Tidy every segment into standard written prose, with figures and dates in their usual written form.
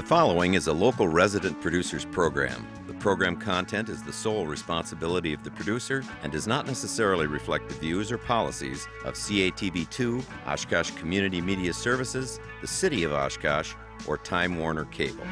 following is a local resident producers program. The program content is the sole responsibility of the producer and does not necessarily reflect the views or policies of CATV2, Oshkosh Community Media Services, the City of Oshkosh, or Time Warner Cable.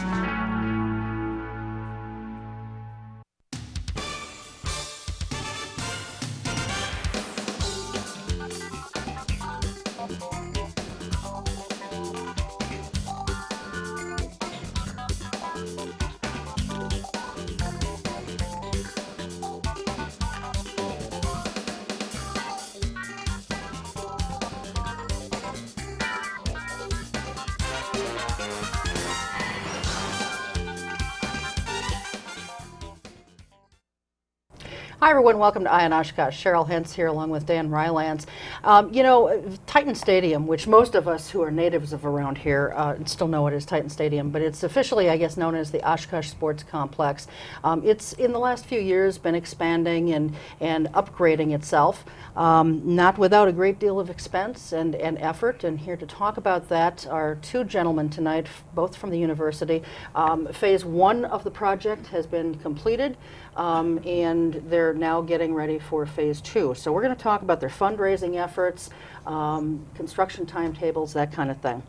Hi everyone, welcome to Eye on Oshkosh. Cheryl Hentz here along with Dan Rylance. Titan Stadium, which most of us who are natives of around here still know it as Titan Stadium, but it's officially, I guess, known as the Oshkosh Sports Complex. It's in the last few years been expanding and upgrading itself, not without a great deal of expense and effort. And here to talk about that are two gentlemen tonight, both from the university. Phase one of the project has been completed, and they're now getting ready for phase two. So we're going to talk about their fundraising efforts, construction timetables, that kind of thing.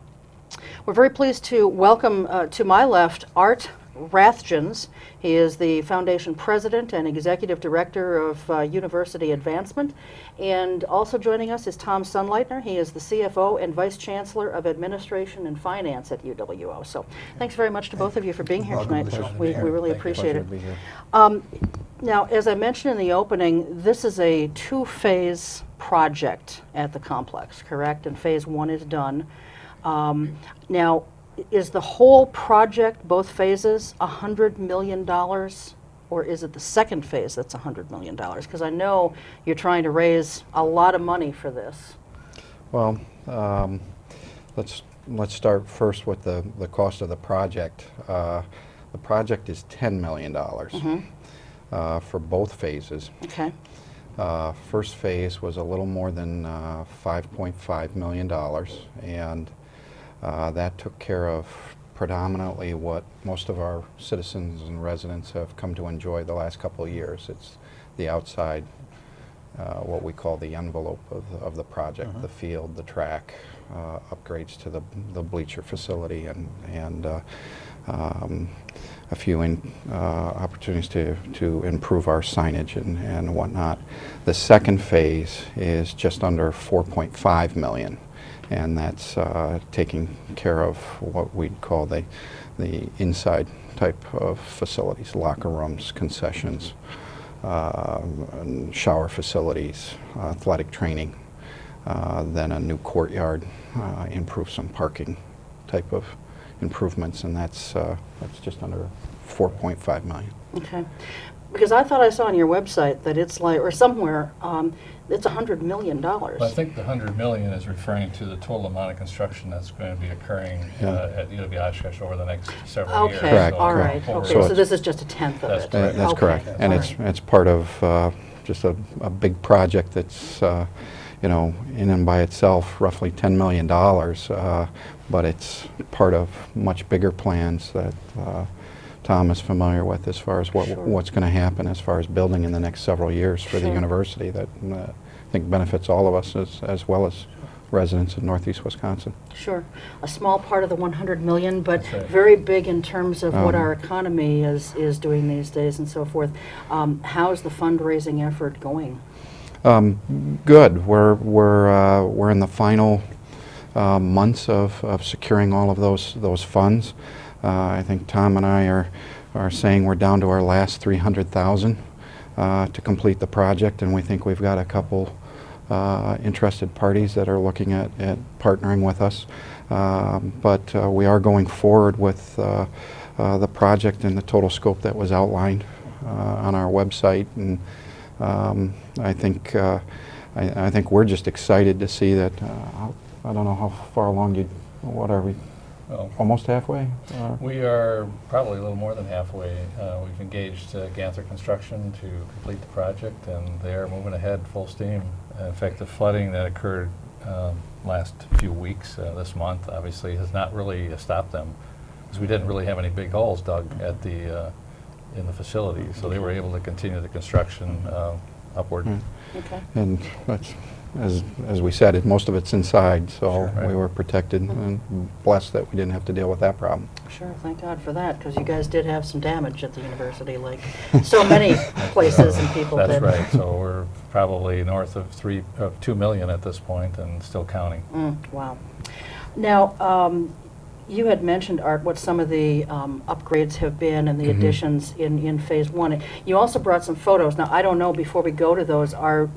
We're very pleased to welcome to my left Art Rathjens. He is the foundation president and executive director of University Advancement. And also joining us is Tom Sunleitner. He is the CFO and vice chancellor of administration and finance at UWO. So thanks very much to both of you for being here tonight. We really appreciate it. Now, as I mentioned in the opening, this is a two-phase project at the complex, correct? And phase one is done. Now, is the whole project, both phases, $100 million, or is it the second phase that's $100 million? Because I know you're trying to raise a lot of money for this. Well, let's start first with the cost of the project. The project is $10 million for both phases. Okay. First phase was a little more than $5.5 million, and that took care of predominantly what most of our citizens and residents have come to enjoy the last couple of years. It's the outside, what we call the envelope of the project, the field, the track, upgrades to the bleacher facility, and a few opportunities to improve our signage and whatnot. The second phase is just under $4.5 million. And that's taking care of what we'd call the inside type of facilities, locker rooms, concessions, shower facilities, athletic training, then a new courtyard, improve some parking type of improvements, and that's just under $4.5 million. Okay. Because I thought I saw on your website that it's like, or somewhere, it's $100 million. Well, I think the $100 million is referring to the total amount of construction that's going to be occurring at UW Oshkosh over the next several years. Okay, Correct, all correct. right. Okay, So so this is just a tenth of it. That's That's Okay, correct, and all it's part of just a big project that's in and by itself roughly $10 million, but it's part of much bigger plans that Tom is familiar with as far as what's going to happen as far as building in the next several years for the university that I think benefits all of us as well as residents in Northeast Wisconsin. Sure. A small part of the $100 million, but That's right. very big in terms of what our economy is doing these days and so forth. How's the fundraising effort going? Good. We're in the final months of securing all of those funds. I think Tom and I are saying we're down to our last $300,000 to complete the project, and we think we've got a couple interested parties that are looking at partnering with us. But we are going forward with the project and the total scope that was outlined on our website, and I think we're just excited to see that. I don't know how far along what are we? Well, almost halfway? We are probably a little more than halfway. We've engaged Ganther Construction to complete the project, and they are moving ahead full steam. In fact, the flooding that occurred last few weeks, this month, obviously has not really stopped them. because we didn't really have any big holes dug at the in the facility, so they were able to continue the construction upward. Okay. And that's, as we said, most of it's inside, so Sure, right. we were protected and blessed that we didn't have to deal with that problem. Sure, thank God for that, because you guys did have some damage at the university, like so many places and people That's did. right. So we're probably north of 2 million at this point, and still counting. Wow. Now, you had mentioned, Art, what some of the upgrades have been and the additions in Phase 1. You also brought some photos. Now, I don't know, before we go to those, are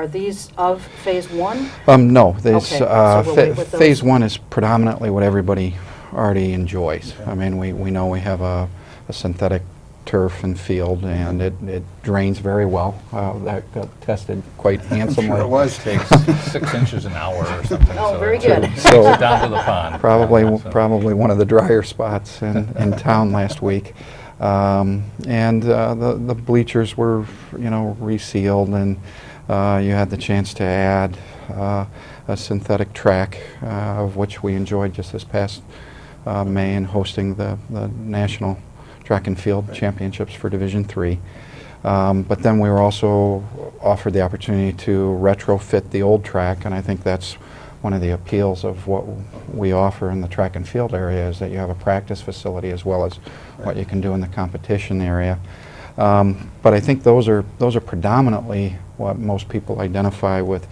these of Phase 1? No, this, Okay, so we'll wait with those. Phase 1 is predominantly what everybody already enjoys. I mean, we know we have a synthetic turf and field, and it drains very well. That got tested quite handsomely. Sure it was. Takes 6 inches an hour or something. Oh, so very it good. takes So- it down to the pond. Probably one of the drier spots in town last week. And the bleachers were, resealed, and you had the chance to add a synthetic track, of which we enjoyed just this past May in hosting the National Track and Field Championships for Division III. But then we were also offered the opportunity to retrofit the old track, and I think that's one of the appeals of what we offer in the track and field area, is that you have a practice facility as well as what you can do in the competition area. But I think those are predominantly what most people identify with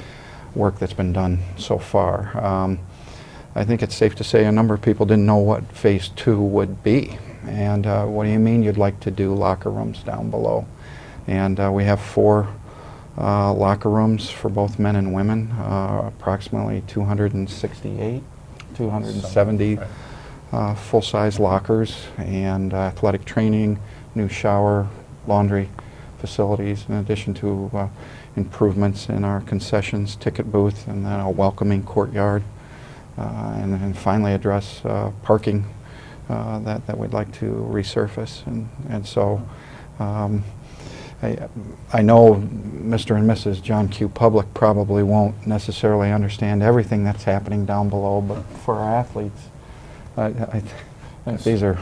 work that's been done so far. I think it's safe to say a number of people didn't know what Phase 2 would be. And what do you mean you'd like to do locker rooms down below? And we have 4 locker rooms for both men and women, approximately 268, 270 full-size lockers, and athletic training, new shower, laundry facilities, in addition to improvements in our concessions, ticket booth, and then a welcoming courtyard, and finally address parking that we'd like to resurface. And so I know Mr. and Mrs. John Q. Public probably won't necessarily understand everything that's happening down below, but for our athletes, I think these are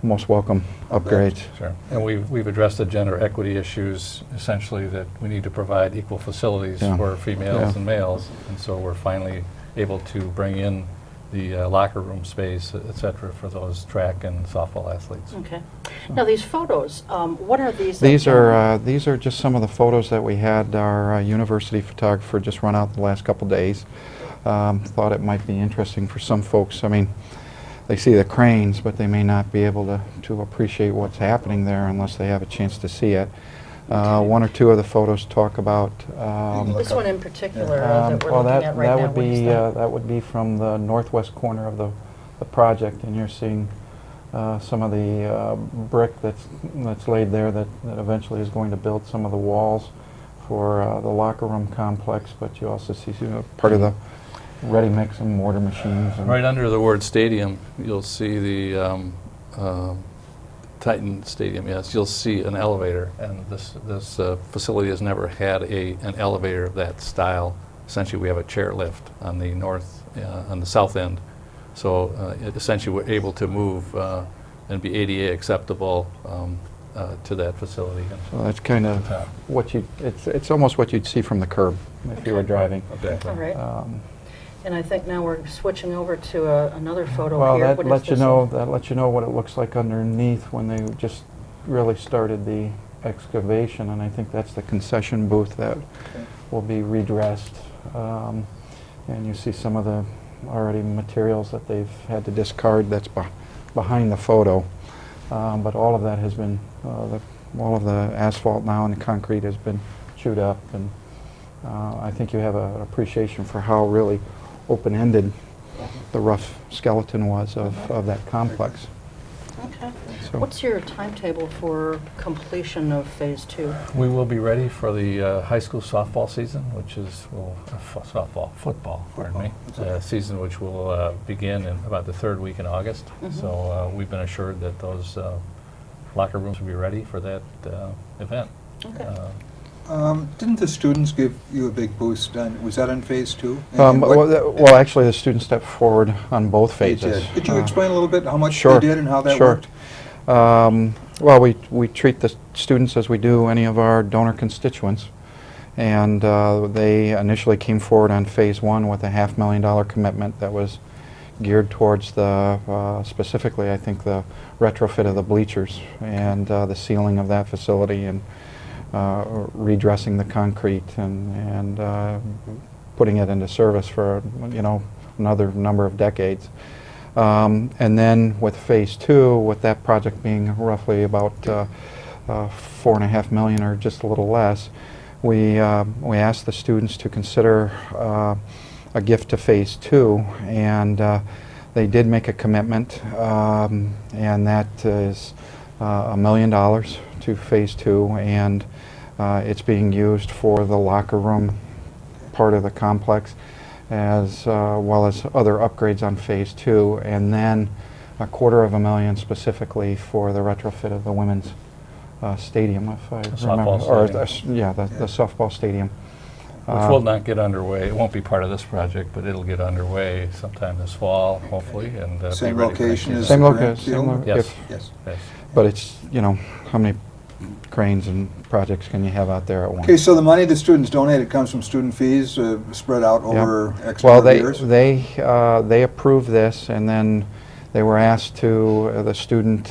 most welcome upgrades. Sure. And we've addressed the gender equity issues, essentially, that we need to provide equal facilities for females and males, and so we're finally able to bring in the locker room space, et cetera, for those track and softball athletes. Okay. Now, these photos, what are these? These are just some of the photos that we had our university photographer just run out the last couple days. Thought it might be interesting for some folks. I mean, they see the cranes, but they may not be able to appreciate what's happening there unless they have a chance to see it. One or two of the photos talk about. This one in particular that we're looking at right now. What is that? That would be from the northwest corner of the project, and you're seeing some of the brick that's laid there that eventually is going to build some of the walls for the locker room complex. But you also see part of the ready mix and mortar machines. And right under the word stadium, you'll see the Titan Stadium, yes, you'll see an elevator, and this facility has never had an elevator of that style. Essentially, we have a chairlift on the on the south end, so essentially we're able to move and be ADA acceptable to that facility. So that's kind of what it's almost what you'd see from the curb if you were driving. Okay. All right. And I think now we're switching over to another photo well, here. that lets you know what it looks like underneath when they just really started the excavation, and I think that's the concession booth that will be redressed. And you see some of the already materials that they've had to discard that's behind the photo. But all of that has been, all of the asphalt now and the concrete has been chewed up, and I think you have an appreciation for how really open-ended the rough skeleton was of that complex. Okay. So What's your timetable for completion of Phase 2? We will be ready for the high school softball season, which is football, pardon me, season which will begin in about the 3rd week in August. So we've been assured that those locker rooms will be ready for that event. Okay. Didn't the students give you a big boost? Was that on phase 2? Well, actually, the students stepped forward on both They phases. did. Could you explain a little bit how much Sure, they did and how that sure. worked? Well, we treat the students as we do any of our donor constituents. And they initially came forward on phase 1 with a $500,000 commitment that was geared towards the, specifically, I think, the retrofit of the bleachers and the sealing of that facility and redressing the concrete and putting it into service for, another number of decades. And then with phase 2, with that project being roughly about $4.5 million or just a little less, we asked the students to consider a gift to phase 2, and they did make a commitment, and that is $1 million to phase 2, and it's being used for the locker room part of the complex, as well as other upgrades on phase 2, and then $250,000 specifically for the retrofit of the women's stadium, if I remember. Softball stadium. Yeah, the softball stadium. Which will not get underway. It won't be part of this project, but it'll get underway sometime this fall, hopefully, and be Same ready for location next as year. Same the location. grant field? Yes. Yes. Yes. But it's, how many cranes and projects can you have out there at once? Okay, so the money the students donate, it comes from student fees spread out over X Well, number of years? they approved this, and then they were asked to, the student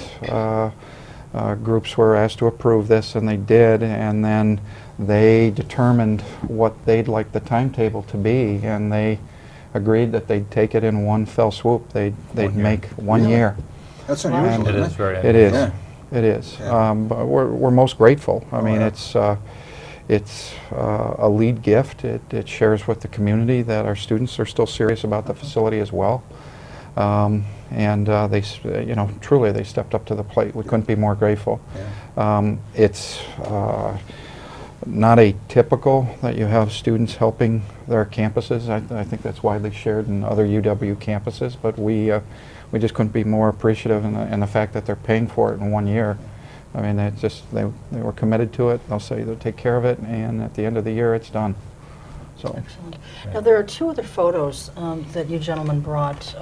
groups were asked to approve this, and they did, and then they determined what they'd like the timetable to be, and they agreed that they'd take it in one fell swoop. They'd 1 year. make 1 Really? year. That's unusual, It isn't is very It is. Yeah. It is. Yeah. But we're most grateful. I mean, yeah. it's a lead gift. It shares with the community that our students are still serious about the facility as well. And truly they stepped up to the plate. We couldn't be more grateful. Yeah. It's not atypical that you have students helping their campuses. I think that's widely shared in other UW campuses, but we just couldn't be more appreciative in the fact that they're paying for it in 1 year. I mean, they were committed to it. They'll say they'll take care of it, and at the end of the year, it's done. So. Excellent. Now, there are 2 other photos that you gentlemen brought.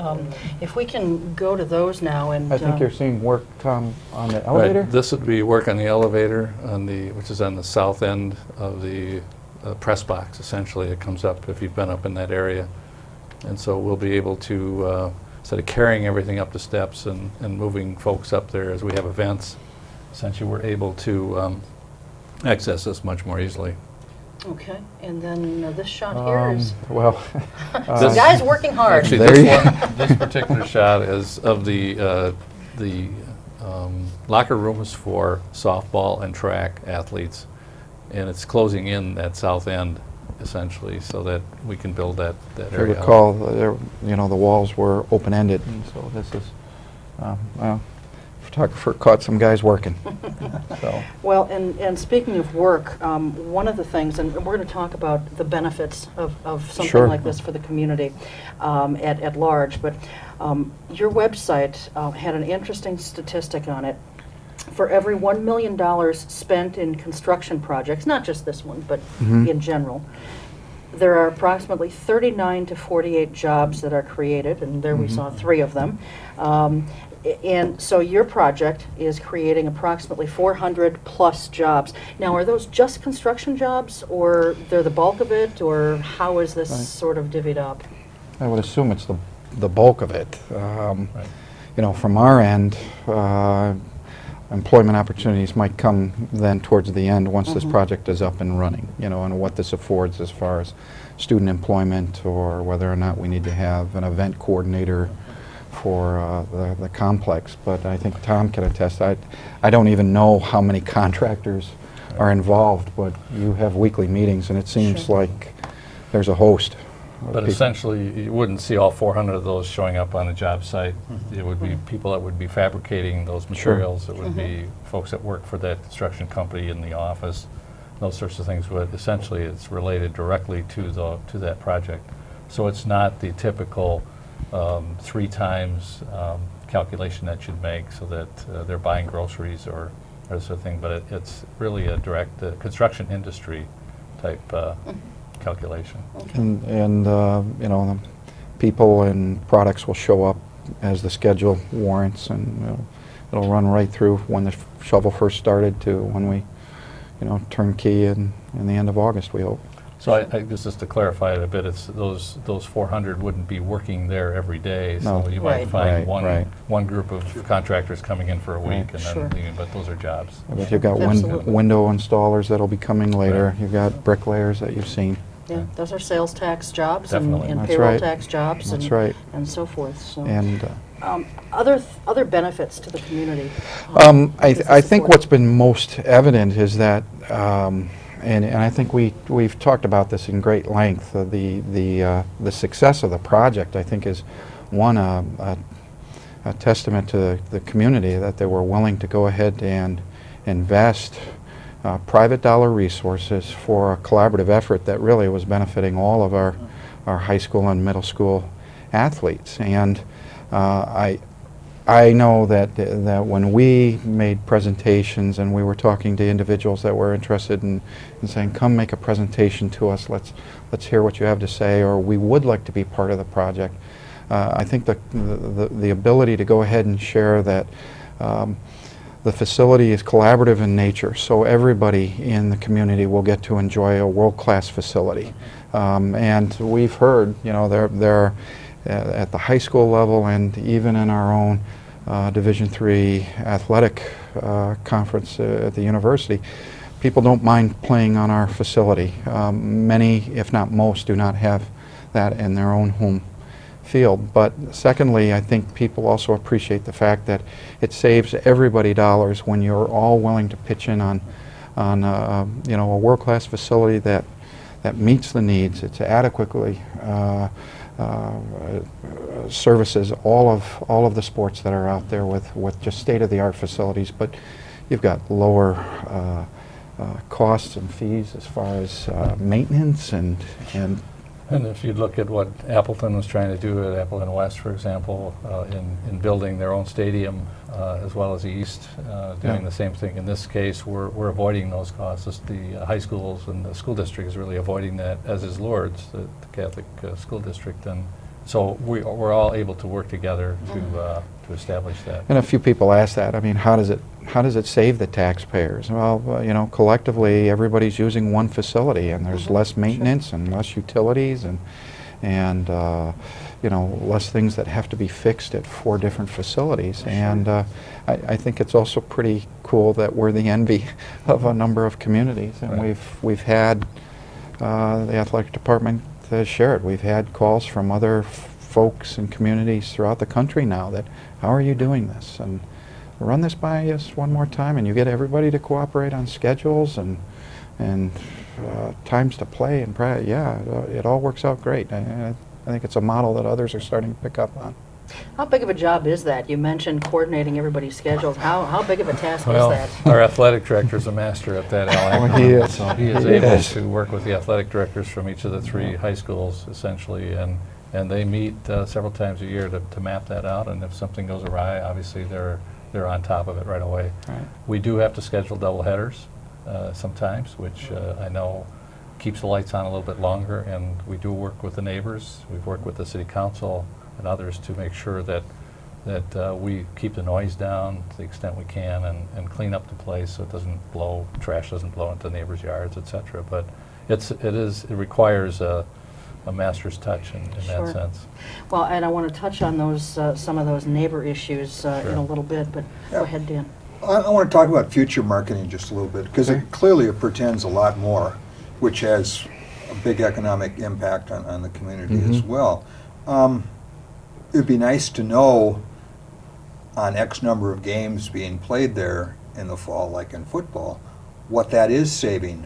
If we can go to those now, and I think you're seeing work, Tom, on the elevator? Right. This would be work on the elevator, which is on the south end of the press box, essentially. It comes up if you've been up in that area. And so we'll be able to, instead of carrying everything up the steps and moving folks up there as we have events, essentially we're able to access this much more easily. Okay, and then this shot here is Well, some guys working hard. Actually, this particular shot is of the locker rooms for softball and track athletes, and it's closing in that south end, essentially, so that we can build that if you area. recall, the walls were open-ended, and so this is, photographer caught some guys working. So. Well, and speaking of work, one of the things, and we're going to talk about the benefits of something Sure. like this for the community at large, but your website had an interesting statistic on it. For every $1 million spent in construction projects, not just this one, but in general, there are approximately 39 to 48 jobs that are created, and there we saw 3 of them. And so your project is creating approximately 400 plus jobs. Now, are those just construction jobs, or they're the bulk of it, or how is this sort of divvied up? I would assume it's the bulk of it. Right. From our end, employment opportunities might come then towards the end once this project is up and running, and what this affords as far as student employment, or whether or not we need to have an event coordinator for the complex. But I think Tom can attest. I don't even know how many contractors are involved, but you have weekly meetings, and it seems Sure. like there's a host. of But people. essentially, you wouldn't see all 400 of those showing up on a job site. It would be people that would be fabricating those materials. It would be folks that work for that construction company in the office, those sorts of things. But essentially, it's related directly to that project. So it's not the typical 3 times calculation that you'd make, so that they're buying groceries or or this sort of thing, but it's really a direct construction industry type calculation. And you know, the people and products will show up as the schedule warrants, and it'll run right through when the shovel first started to when we, you know, turn key in the end of August, we hope. So I guess just to clarify it a bit, it's those 400 wouldn't be working there every day. So No. you might Right. find Right. one group of contractors coming in for a week and Sure. then leaving, but those are jobs. But you've got Absolutely. window installers that'll be coming later. Right. You've got bricklayers that you've seen. Yeah, those are sales tax jobs Definitely. and That's payroll right. tax jobs That's and, right. and so forth. So, And other benefits to the community. I Business think support. what's been most evident is that, and I think we've talked about this in great length. The success of the project, I think, is one a testament to the community that they were willing to go ahead and invest private dollar resources for a collaborative effort that really was benefiting all of our high school and middle school athletes. And I know that when we made presentations and we were talking to individuals that were interested in saying, come make a presentation to us, let's hear what you have to say, or we would like to be part of the project. I think the ability to go ahead and share that the facility is collaborative in nature, so everybody in the community will get to enjoy a world-class facility. And we've heard, you know, there at the high school level and even in our own Division III athletic conference at the university, people don't mind playing on our facility. Many, if not most, do not have that in their own home field. But secondly, I think people also appreciate the fact that it saves everybody dollars when you're all willing to pitch in on you know, a world-class facility that meets the needs. It's adequately services all of the sports that are out there with just state-of-the-art facilities. But you've got lower costs and fees as far as maintenance and And if you look at what Appleton was trying to do at Appleton West, for example, in building their own stadium, as well as the East, doing the same thing. In this case, we're avoiding those costs. The high schools and the school district is really avoiding that, as is Lourdes, the Catholic school district. And so we're all able to work together to establish that. And a few people ask that. I mean, how does it save the taxpayers? Well, you know, collectively, everybody's using one facility, and there's less maintenance and less utilities, and you know, less things that have to be fixed at 4 different facilities. And I think it's also pretty cool that we're the envy of a number of communities, and Right. we've had the athletic department shared. We've had calls from other folks and communities throughout the country now that, how are you doing this? And run this by us one more time, and you get everybody to cooperate on schedules and times to play and practice. Yeah, it all works out great. I think it's a model that others are starting to pick up on. How big of a job is that? You mentioned coordinating everybody's schedules. How big of a task Well, is that? our athletic director is a master at that, Al. Oh, he is. So he is He able is. to work with the athletic directors from each of the 3 high schools, essentially, and they meet several times a year to map that out. And if something goes awry, obviously they're on top of it right away. Right. We do have to schedule double headers sometimes, which I know keeps the lights on a little bit longer, and we do work with the neighbors. We've worked with the city council and others to make sure that we keep the noise down to the extent we can and clean up the place so it doesn't blow, trash doesn't blow into neighbors' yards, etc. But it requires a master's touch in Sure. that sense. Well, and I want to touch on those some of those neighbor issues in Sure. a little bit, but Yeah. go ahead, Dan. I want to talk about future marketing just a little bit, because Okay. it clearly portends a lot more, which has a big economic impact on the community as well. It'd be nice to know on X number of games being played there in the fall, like in football, what that is saving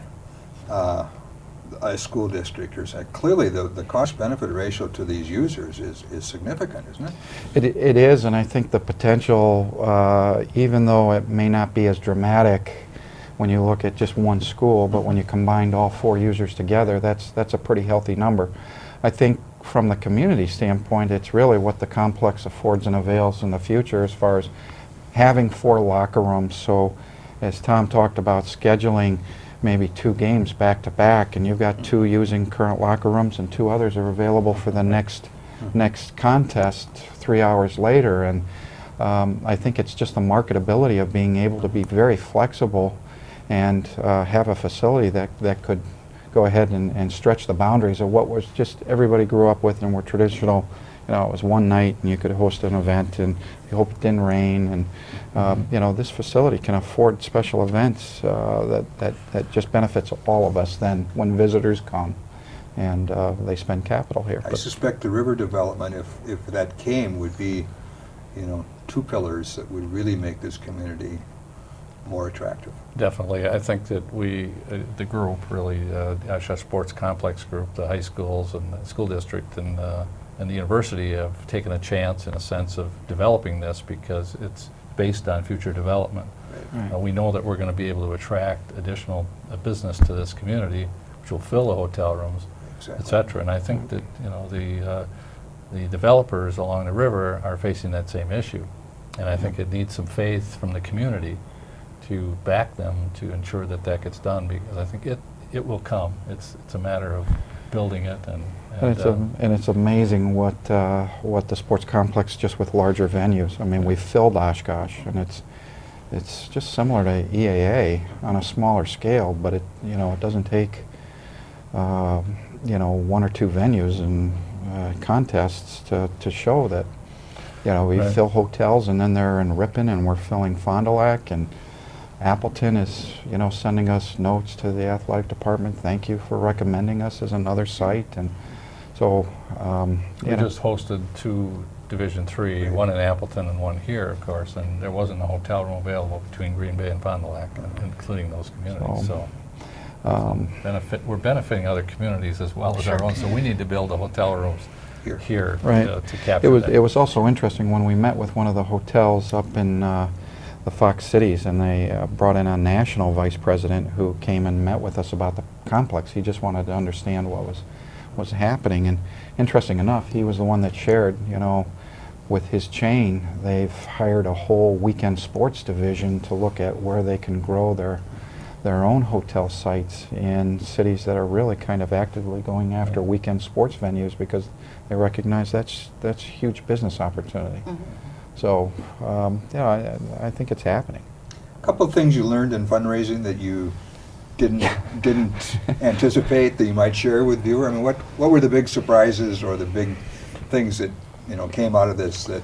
a school district. Or clearly the cost-benefit ratio to these users is significant, isn't it? It is, and I think the potential, even though it may not be as dramatic when you look at just one school, but when you combined all 4 users together, that's a pretty healthy number. I think from the community standpoint, it's really what the complex affords and avails in the future as far as having 4 locker rooms. So as Tom talked about, scheduling maybe 2 games back to back, and you've got 2 using current locker rooms and 2 others are available for the next contest 3 hours later. And I think it's just the marketability of being able to be very flexible and have a facility that could go ahead and stretch the boundaries of what was just everybody grew up with and were traditional. You know, it was one night and you could host an event and you hope it didn't rain. And you know, this facility can afford special events that just benefits all of us then when visitors come and they spend capital here. I suspect the river development, if that came, would be, you know, 2 pillars that would really make this community more attractive. Definitely. I think that we, the group really, the Oshkosh Sports Complex group, the high schools and the school district and the university have taken a chance in a sense of developing this because it's based on future development. Right. We know that we're going to be able to attract additional business to this community, which will fill the hotel rooms, Exactly. et cetera. And I think that, you know, the developers along the river are facing that same issue. And I think it needs some faith from the community to back them to ensure that that gets done, because I think it will come. It's a matter of building it and it's amazing what the sports complex just with larger venues. I mean, we've filled Oshkosh, and it's just similar to EAA on a smaller scale, but it doesn't take 1 or 2 venues and contests to show that we Right. fill hotels, and then they're in Ripon, and we're filling Fond du Lac, and Appleton is sending us notes to the athletic department. Thank you for recommending us as another site. And so we just hosted 2 Division III, one in Appleton and one here, of course, and there wasn't a hotel room available between Green Bay and Fond du Lac, including those communities. So we're benefiting other communities as well as our own. So we need to build the hotel rooms here right. To capture that. It was also interesting when we met with one of the hotels up in the Fox Cities, and they brought in a national vice president who came and met with us about the complex. He just wanted to understand what was happening, and interesting enough, he was the one that shared, with his chain, they've hired a whole weekend sports division to look at where they can grow their own hotel sites in cities that are really kind of actively going after weekend sports venues, because they recognize that's a huge business opportunity. Mm-hmm. So, I think it's happening. A couple of things you learned in fundraising that you didn't anticipate that you might share with viewer. I mean, what were the big surprises or the big things that came out of this? That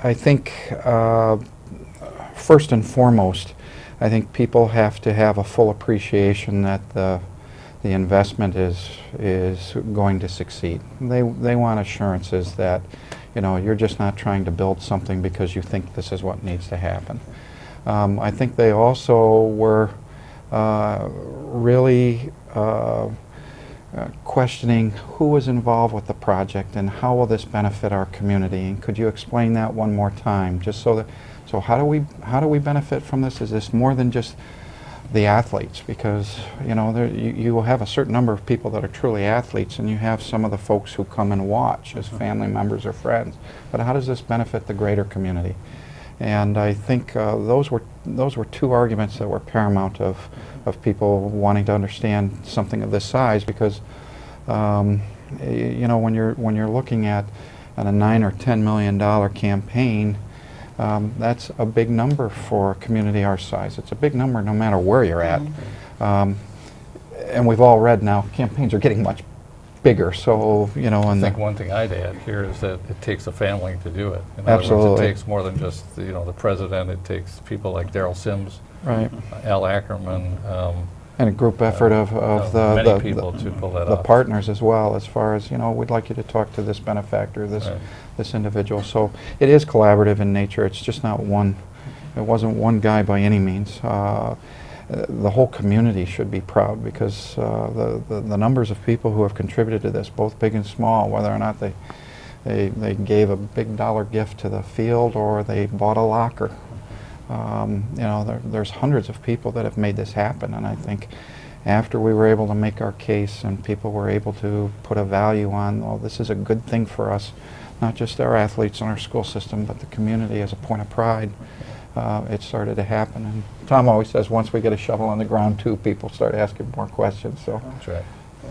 I think first and foremost, I think people have to have a full appreciation that the investment is going to succeed. They want assurances that you're just not trying to build something because you think this is what needs to happen. I think they also were really questioning who was involved with the project and how will this benefit our community. And could you explain that one more time, just so how do we benefit from this? Is this more than just the athletes? Because you will have a certain number of people that are truly athletes, and you have some of the folks who come and watch as family members or friends. But how does this benefit the greater community? And I think those were 2 arguments that were paramount of people wanting to understand something of this size, because when you're looking at a $9 or $10 million campaign, that's a big number for a community our size. It's a big number no matter where you're at. And we've all read now campaigns are getting much bigger. So, I think one thing I'd add here is that it takes a family to do it. In other Absolutely. words, it takes more than just the president. It takes people like Daryl Sims, right, Al Ackerman, and a group effort of many people to pull that the off. partners as well, as far as we'd like you to talk to this benefactor, this Right. this individual. So it is collaborative in nature. It's just not one. It wasn't one guy by any means. The whole community should be proud, because the numbers of people who have contributed to this, both big and small, whether or not they gave a big dollar gift to the field or they bought a locker. There's hundreds of people that have made this happen, and I think after we were able to make our case and people were able to put a value on, well, this is a good thing for us, not just our athletes in our school system, but the community as a point of pride. It started to happen, and Tom always says once we get a shovel on the ground too, people start asking more questions. So That's right.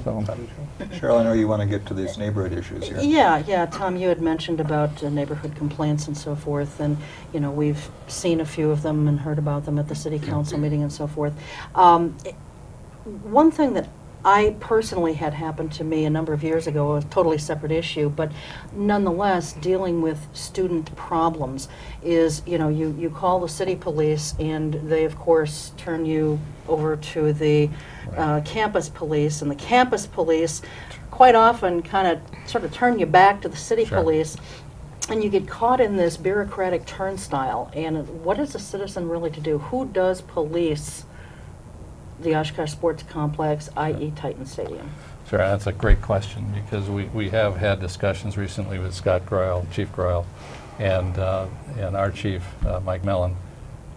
So, Cheryl, I know you want to get to these neighborhood issues here. Yeah, Tom, you had mentioned about neighborhood complaints and so forth, and you know we've seen a few of them and heard about them at the city council meeting and so forth. One thing that I personally had happened to me a number of years ago, a totally separate issue, but nonetheless dealing with student problems is, you know, you call the city police and they of course turn you over to the campus police, and the campus police quite often kind of sort of turn you back to the city police, and you get caught in this bureaucratic turnstile. And what is a citizen really to do? Who does police the Oshkosh Sports Complex, i.e. Titan Stadium? Sure, that's a great question, because we have had discussions recently with Scott Groyle, Chief Groyle, and our chief, Mike Mellon,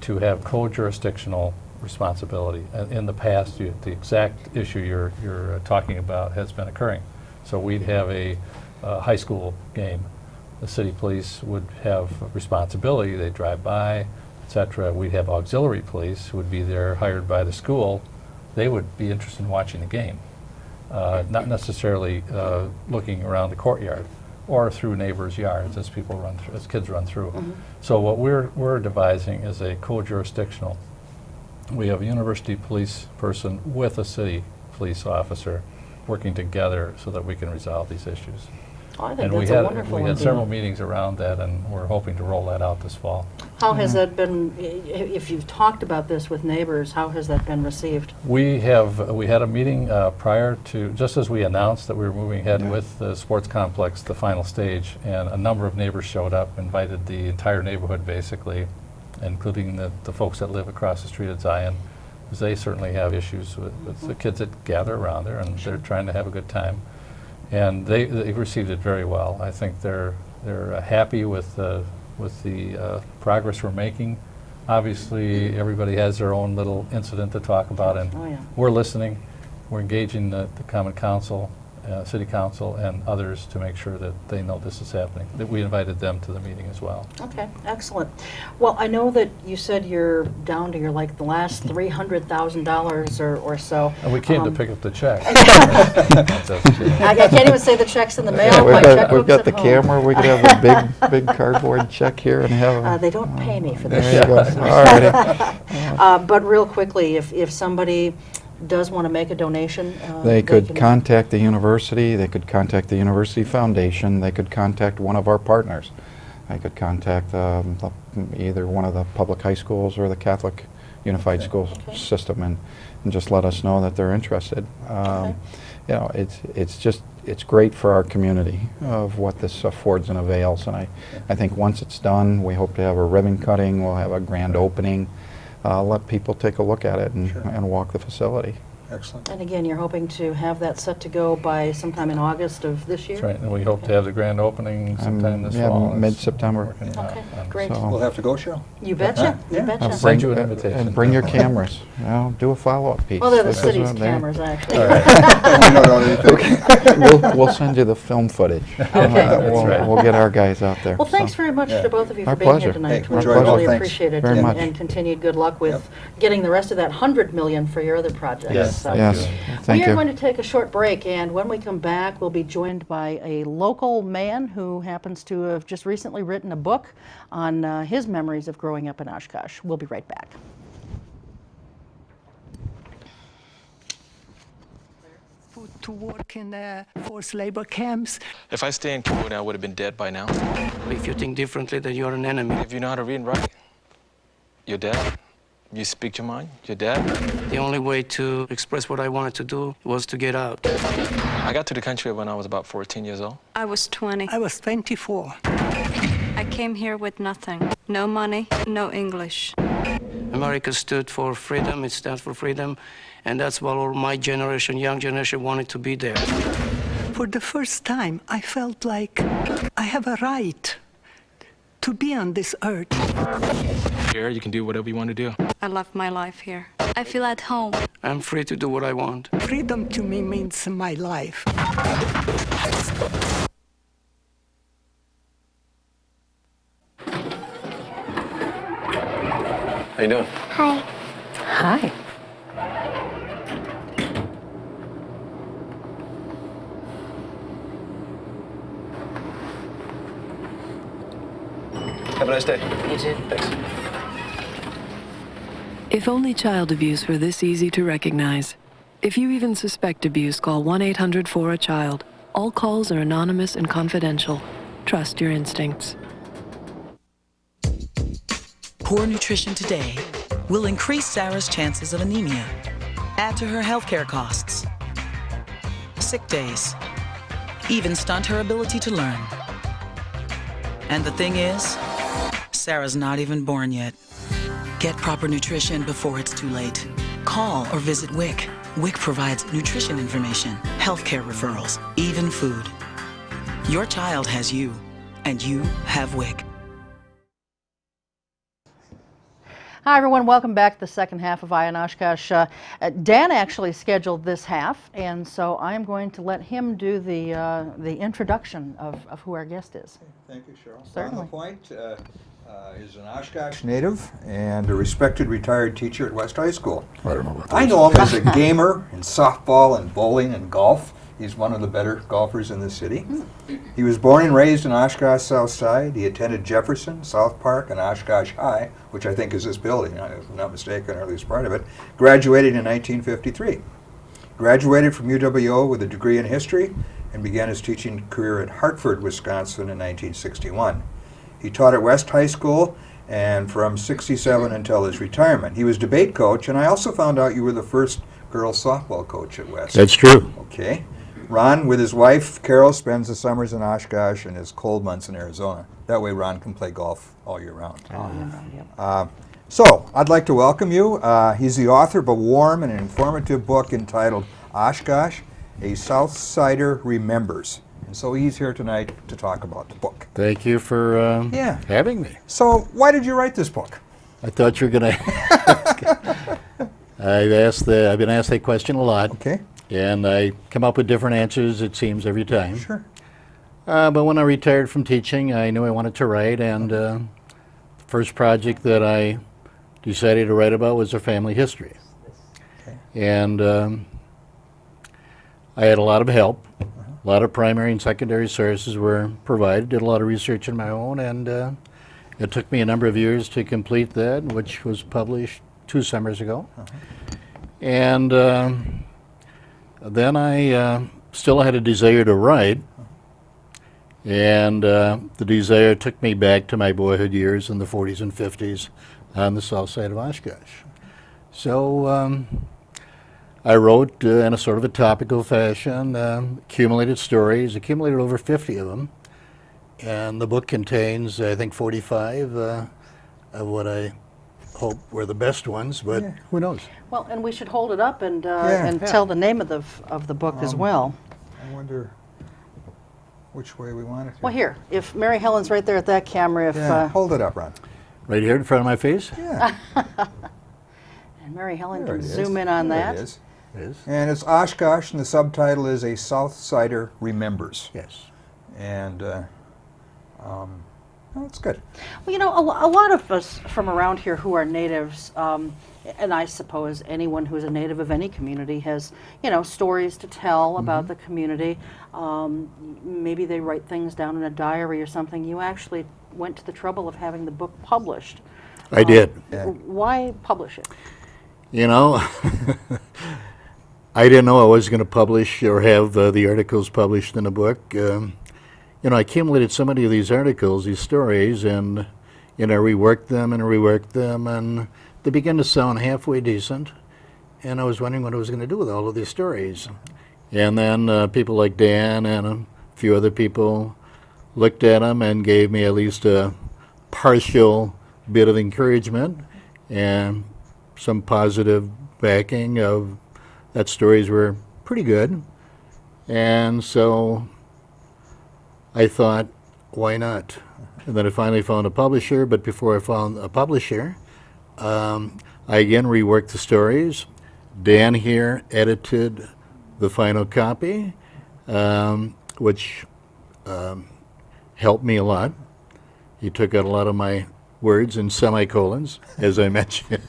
to have co-jurisdictional responsibility. In the past, the exact issue you're talking about has been occurring. So we'd have a high school game. The city police would have responsibility. They'd drive by, etc. We'd have auxiliary police who would be there, hired by the school. They would be interested in watching the game, not necessarily looking around the courtyard or through neighbors' yards as people run through, as kids run through. Mm-hmm. So what we're devising is a co-jurisdictional. We have a university police person with a city police officer working together so that we can resolve these issues. Oh, I think And that's a wonderful we had idea. several meetings around that, and we're hoping to roll that out this fall. How has that been, if you've talked about this with neighbors, how has that been received? We had a meeting prior to, just as we announced that we were moving ahead with the sports complex, the final stage, and a number of neighbors showed up, invited the entire neighborhood basically, including the folks that live across the street at Zion, because they certainly have issues with the kids that gather around there, and they're trying to have a good time. And they received it very well. I think they're happy with the progress we're making. Obviously, everybody has their own little incident to talk about, and we're listening. We're engaging the Common Council, City Council, and others to make sure that they know this is happening. That we invited them to the meeting as well. Okay, excellent. Well, I know that you said you're down to the last $300,000 or so. And we came to pick up the check. I can't even say the check's in the mail. My we've checkbook's got at the home. camera. We could have a big cardboard check here and have. They don't pay me for this. There you go. All righty. But real quickly, if somebody does want to make a donation, They could can- contact the university. They could contact the University Foundation. They could contact one of our partners. They could contact either one of the public high schools or the Catholic Unified School System, and just let us know that they're interested. You know, it's great for our community of what this affords and avails, and I think once it's done, we hope to have a ribbon cutting. We'll have a grand opening. Let people take a look at it and walk the facility. Excellent. And again, you're hoping to have that set to go by sometime in August of this year? That's right, and we hope to have the grand opening sometime this fall. Mid-September. Okay, great. So- We'll have to go, Cheryl. You betcha. You Yeah. betcha. Send you an invitation. And bring your cameras. Do a follow-up piece. Well, they're the This is city's what they- cameras, actually. We don't know anything. We'll send you the film footage. We'll get our guys out there. Well, thanks so. very much to both of you for Our being here pleasure. tonight. Hey, We enjoyed it. really Thanks. appreciate it, Very much. and continued good luck with getting the rest of that $100 million for your other projects. Yes, So- Yes, thank we are you. going to take a short break, and when we come back, we'll be joined by a local man who happens to have just recently written a book on his memories of growing up in Oshkosh. We'll be right back. Put to work in forced labor camps. If I stay in Cambodia, I would have been dead by now. If you think differently, then you're an enemy. If you know how to read and write, you're dead. You speak your mind, you're dead. The only way to express what I wanted to do was to get out. I got to the country when I was about 14 years old. I was 20. I was 24. I came here with nothing. No money, no English. America stood for freedom, it stands for freedom, and that's what all my generation, young generation, wanted to be there. For the first time, I felt like I have a right to be on this earth. Here, you can do whatever you want to do. I love my life here. I feel at home. I'm free to do what I want. Freedom to me means my life. How you doing? Hi. Hi. Have a nice day. You too. Thanks. If only child abuse were this easy to recognize. If you even suspect abuse, call 1-800-4-A-CHILD. All calls are anonymous and confidential. Trust your instincts. Poor nutrition today will increase Sarah's chances of anemia, add to her healthcare costs, sick days, even stunt her ability to learn. And the thing is, Sarah's not even born yet. Get proper nutrition before it's too late. Call or visit WIC. WIC provides nutrition information, healthcare referrals, even food. Your child has you, and you have WIC. Hi everyone, welcome back to the second half of Eye on Oshkosh. Dan actually scheduled this half, and so I'm going to let him do the introduction of who our guest is. Thank you, Cheryl. Certainly. Ron LaPoint is an Oshkosh native and a respected retired teacher at West High School. I don't know about I know him as a gamer in softball and bowling and golf. He's one of the better golfers in the city. He was born and raised in Oshkosh South Side. He attended Jefferson, South Park, and Oshkosh High, which I think is this building, if I'm not mistaken, or at least part of it. Graduated in 1953. Graduated from UWO with a degree in history and began his teaching career at Hartford, Wisconsin in 1961. He taught at West High School and from 67 until his retirement. He was debate coach, and I also found out you were the first girls softball coach at West. That's true. Okay. Ron, with his wife, Carol, spends the summers in Oshkosh and his cold months in Arizona. That way Ron can play golf all year round. So, I'd like to welcome you. He's the author of a warm and informative book entitled Oshkosh, A Southsider Remembers. And so he's here tonight to talk about the book. Thank you for having me. So, why did you write this book? I thought you were going to. I've been asked that question a lot. Okay. And I come up with different answers, it seems, every time. Sure. But when I retired from teaching, I knew I wanted to write, and the first project that I decided to write about was our family history. Okay. And I had a lot of help. A lot of primary and secondary sources were provided. Did a lot of research on my own, and it took me a number of years to complete that, which was published 2 summers ago. And then I still had a desire to write, and the desire took me back to my boyhood years in the 40s and 50s on the south side of Oshkosh. So I wrote in a sort of a topical fashion, accumulated stories, accumulated over 50 of them, and the book contains, I think, 45 of what I hope were the best ones, but who knows? Well, and we should hold it up and tell the name of the book as well. I wonder which way we want it to. Well, here, if Mary Helen's right there at that camera, if hold it up, Ron. Right here in front of my face? Yeah. And Mary Helen There can it is. zoom in on There that. it is. It is. And it's Oshkosh, and the subtitle is A Southsider Remembers. Yes. And that's good. Well, you know, a lot of us from around here who are natives, and I suppose anyone who's a native of any community has, you know, stories to tell about the community. Maybe they write things down in a diary or something. You actually went to the trouble of having the book published. I did. Why publish it? You know, I didn't know I was going to publish or have the articles published in a book. You know, I accumulated so many of these articles, these stories, and, you know, reworked them, and they began to sound halfway decent, and I was wondering what I was going to do with all of these stories. And then people like Dan and a few other people looked at them and gave me at least a partial bit of encouragement and some positive backing of that stories were pretty good. And so I thought, why not? And then I finally found a publisher, but before I found a publisher, I again reworked the stories. Dan here edited the final copy, which helped me a lot. He took out a lot of my words and semicolons, as I mentioned.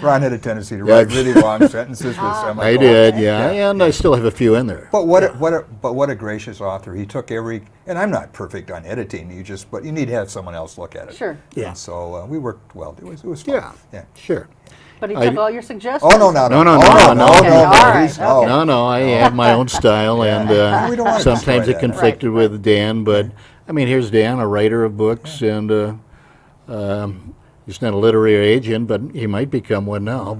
Ron had a tendency to write really long sentences with semicolons. I did, yeah, and I still have a few in there. But what a gracious author. He took and I'm not perfect on editing. But you need to have someone else look at it. Sure. Yeah. And so we worked well. It was fun. Yeah. Sure. But he took all your suggestions. Oh no. No, I have my own style, and We don't wanna sometimes destroy it that. conflicted with Dan, but I mean, here's Dan, a writer of books, and he's not a literary agent, but he might become one now.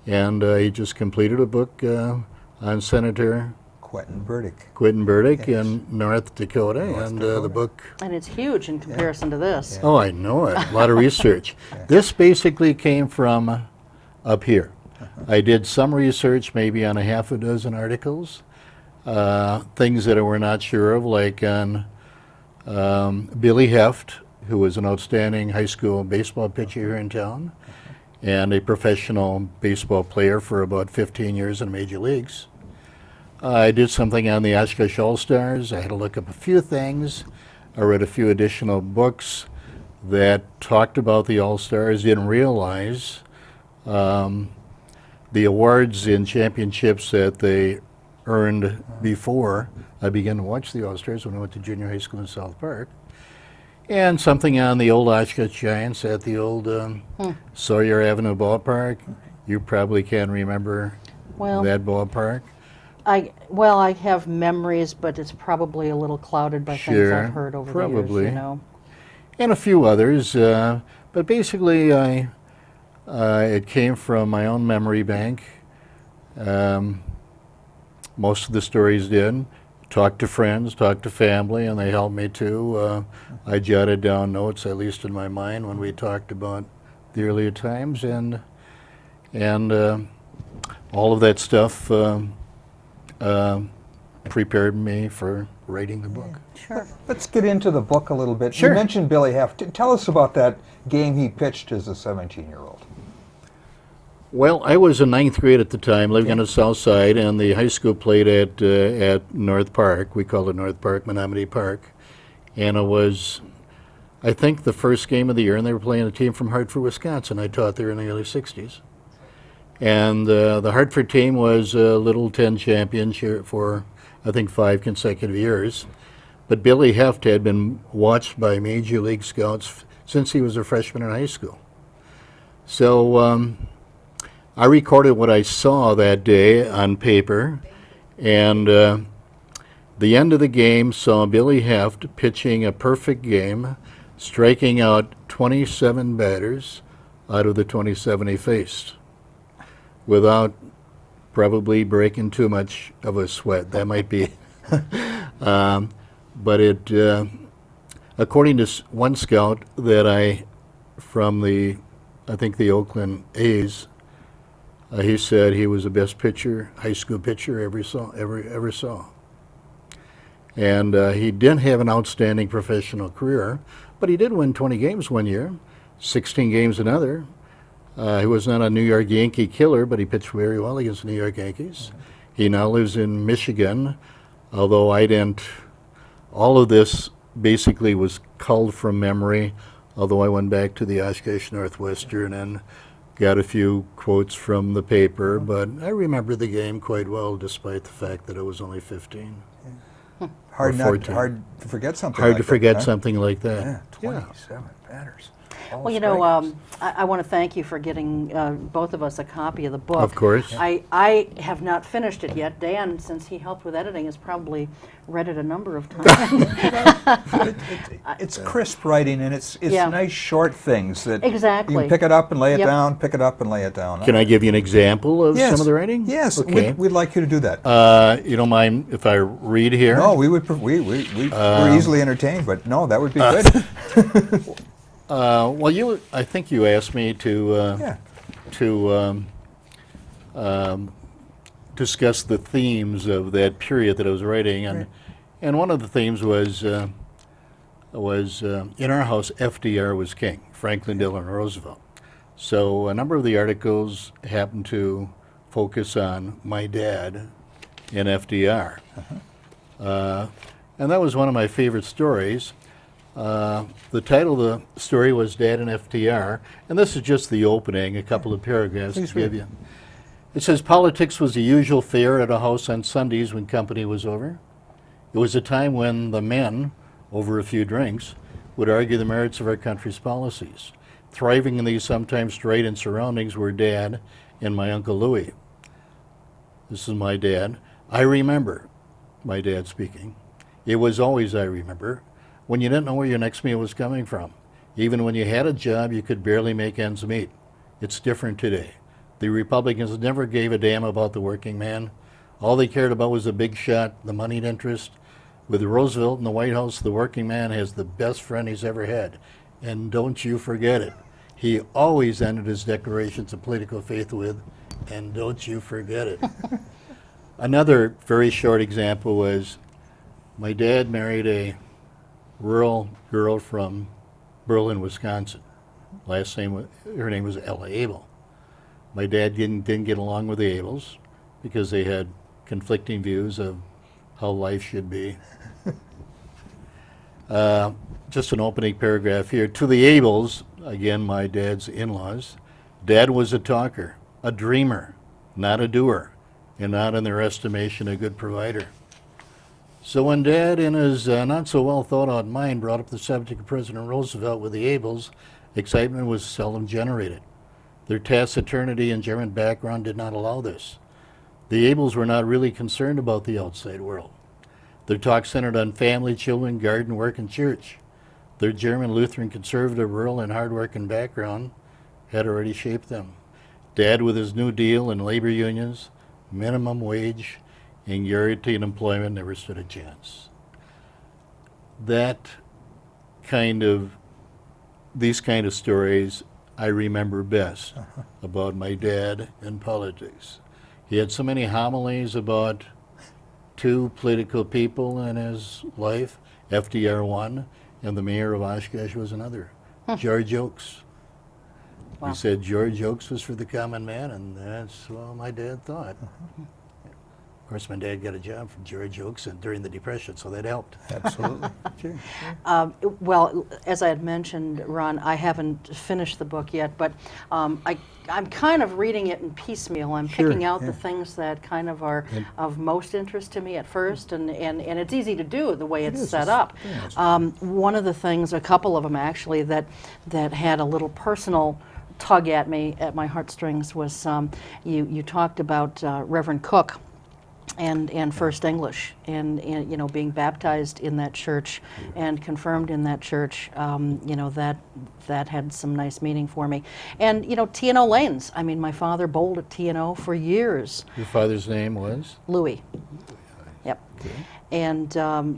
And he just completed a book on Senator Quentin Burdick in North Dakota, and the book. And it's huge in comparison to this. Oh, I know it. A lot of research. This basically came from up here. I did some research, maybe on a half a dozen articles, things that I were not sure of, like on Billy Heft, who was an outstanding high school baseball pitcher here in town, and a professional baseball player for about 15 years in major leagues. I did something on the Oshkosh All-Stars. I had to look up a few things. I read a few additional books that talked about the All-Stars. Didn't realize the awards and championships that they earned before I began to watch the All-Stars when I went to junior high school in South Park. And something on the old Oshkosh Giants at the old Sawyer Avenue ballpark. You probably can remember that ballpark. I have memories, but it's probably a little clouded by things I've heard over the years, you know. And a few others, but basically it came from my own memory bank. Most of the stories did. Talked to friends, talked to family, and they helped me too. I jotted down notes, at least in my mind, when we talked about the earlier times, and all of that stuff prepared me for writing the book. Sure. Let's get into the book a little bit. Sure. You mentioned Billy Heft. Tell us about that game he pitched as a 17-year-old. Well, I was in ninth grade at the time, living on the south side, and the high school played at North Park. We called it North Park, Menominee Park. And it was, I think, the first game of the year, and they were playing a team from Hartford, Wisconsin. I taught there in the early 60s. And the Hartford team was a Little 10 champion for, I think, 5 consecutive years. But Billy Heft had been watched by Major League scouts since he was a freshman in high school. So I recorded what I saw that day on paper, and the end of the game saw Billy Heft pitching a perfect game, striking out 27 batters out of the 27 he faced, without probably breaking too much of a sweat. That might be. But it, according to one scout that from the Oakland A's, he said he was the best pitcher, high school pitcher ever saw. And he didn't have an outstanding professional career, but he did win 20 games one year, 16 games another. He was not a New York Yankee killer, but he pitched very well against the New York Yankees. He now lives in Michigan, although I didn't. All of this basically was culled from memory, although I went back to the Oshkosh Northwestern and got a few quotes from the paper, but I remember the game quite well, despite the fact that I was only 15. Hard to forget something Hard like to that, forget huh? something like that. Yeah, 27 batters. Well, you know, I want to thank you for getting both of us a copy of the book. Of course. I have not finished it yet. Dan, since he helped with editing, has probably read it a number of times. It's crisp writing, and it's nice short things that exactly. you can pick it up and lay it down, pick it up and lay it down. Can I give you an example of some of the writing? Yes, okay. we'd like you to do that. You don't mind if I read here? No, we're easily entertained, but no, that would be good. Well, I think you asked me to discuss the themes of that period that I was writing, and one of the themes was in our house, FDR was king, Franklin Delano Roosevelt. So a number of the articles happened to focus on my dad and FDR, and that was one of my favorite stories. The title of the story was Dad and FTR, and this is just the opening, a couple of paragraphs to give you. It says, politics was the usual fare at a house on Sundays when company was over. It was a time when the men, over a few drinks, would argue the merits of our country's policies. Thriving in these sometimes strident surroundings were Dad and my Uncle Louis. This is my dad. I remember, my dad speaking. It was always I remember, when you didn't know where your next meal was coming from. Even when you had a job, you could barely make ends meet. It's different today. The Republicans never gave a damn about the working man. All they cared about was the big shot, the moneyed interest. With Roosevelt in the White House, the working man has the best friend he's ever had. And don't you forget it. He always ended his declarations of political faith with, and don't you forget it. Another very short example was my dad married a rural girl from Berlin, Wisconsin. Last name, her name was Ella Abel. My dad didn't get along with the Abels because they had conflicting views of how life should be. Just an opening paragraph here. To the Abels, again, my dad's in-laws, Dad was a talker, a dreamer, not a doer, and not in their estimation a good provider. So when Dad, in his not so well thought out mind, brought up the subject of President Roosevelt with the Abels, excitement was seldom generated. Their taciturnity and German background did not allow this. The Abels were not really concerned about the outside world. Their talk centered on family, children, garden work, and church. Their German, Lutheran, conservative, rural, and hard-working background had already shaped them. Dad, with his New Deal and labor unions, minimum wage, and guaranteed employment, never stood a chance. These kind of stories I remember best about my dad and politics. He had so many homilies about two political people in his life, FDR one, and the mayor of Oshkosh was another, George Oakes. Wow. He said George Oakes was for the common man, and that's what my dad thought. Of course, my dad got a job from George Oakes during the Depression, so that helped. Absolutely. Sure. Well, as I had mentioned, Ron, I haven't finished the book yet, but I'm kind of reading it in piecemeal. I'm picking out the things that kind of are of most interest to me at first, and it's easy to do the way it's set up. One of the things, a couple of them actually, that had a little personal tug at me, at my heartstrings, was you talked about Reverend Cook and First English, and you know, being baptized in that church and confirmed in that church. You know, that had some nice meaning for me. And you know, T&O lanes. I mean, my father bowled at T&O for years. Your father's name was? Louis. Yep. Okay. And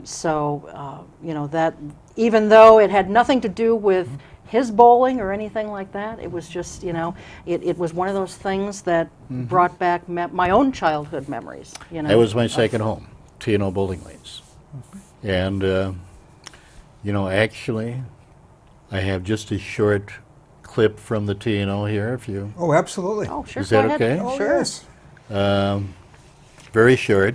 so you know, that even though it had nothing to do with his bowling or anything like that, it was just, you know, it was one of those things that brought back my own childhood memories. You know, that was my second home, T&O bowling lanes. And you know, actually, I have just a short clip from the T&O here, if you. Oh, absolutely. Oh, sure. Is that go ahead. okay? Oh, Sure. yes. Very short.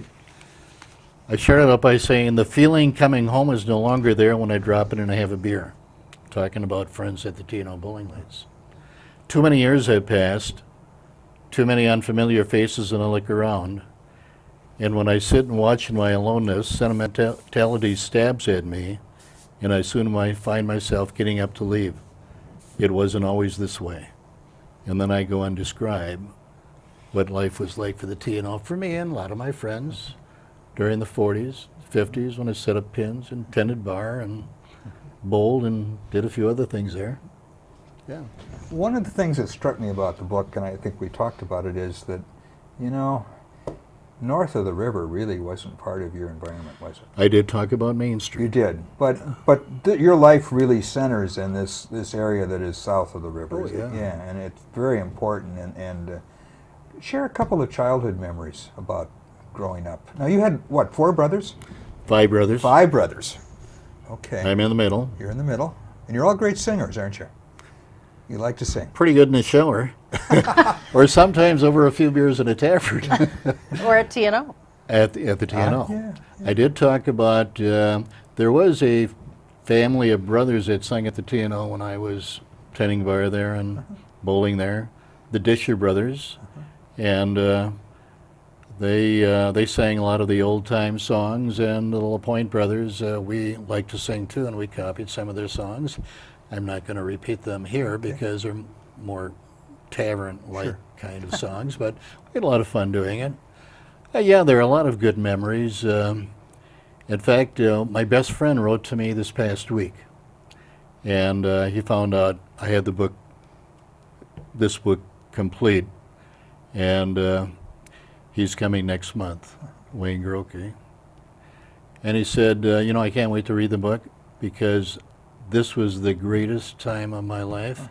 I started out by saying the feeling coming home is no longer there when I drop in and I have a beer. Talking about friends at the T&O bowling lanes. Too many years have passed, too many unfamiliar faces, and I look around. And when I sit and watch in my aloneness, sentimentality stabs at me, and I soon might find myself getting up to leave. It wasn't always this way. And then I go on to describe what life was like for the T&O for me and a lot of my friends during the 40s, 50s, when I set up pins and tended bar and bowled and did a few other things there. Yeah. One of the things that struck me about the book, and I think we talked about it, is that, you know, north of the river really wasn't part of your environment, was it? I did talk about Main Street. You did, but your life really centers in this area that is south of the river. Oh, yeah. Yeah, and it's very important. And share a couple of childhood memories about growing up. Now, you had, what, 4 brothers? 5 brothers. 5 brothers. Okay. I'm in the middle. You're in the middle. And you're all great singers, aren't you? You like to sing. Pretty good in the shower. Or sometimes over a few beers at a tavern. Or at T&O. At the T&O. Yeah. I did talk about, there was a family of brothers that sang at the TNO when I was tending bar there and bowling there, the Disher brothers, and they sang a lot of the old time songs, and the LaPoint brothers, we like to sing too, and we copied some of their songs. I'm not going to repeat them here because they're more tavern-like kind of songs, but we had a lot of fun doing it. Yeah, there are a lot of good memories. In fact, my best friend wrote to me this past week, and he found out I had this book complete, and he's coming next month, Wayne Grokey. And he said, I can't wait to read the book because this was the greatest time of my life,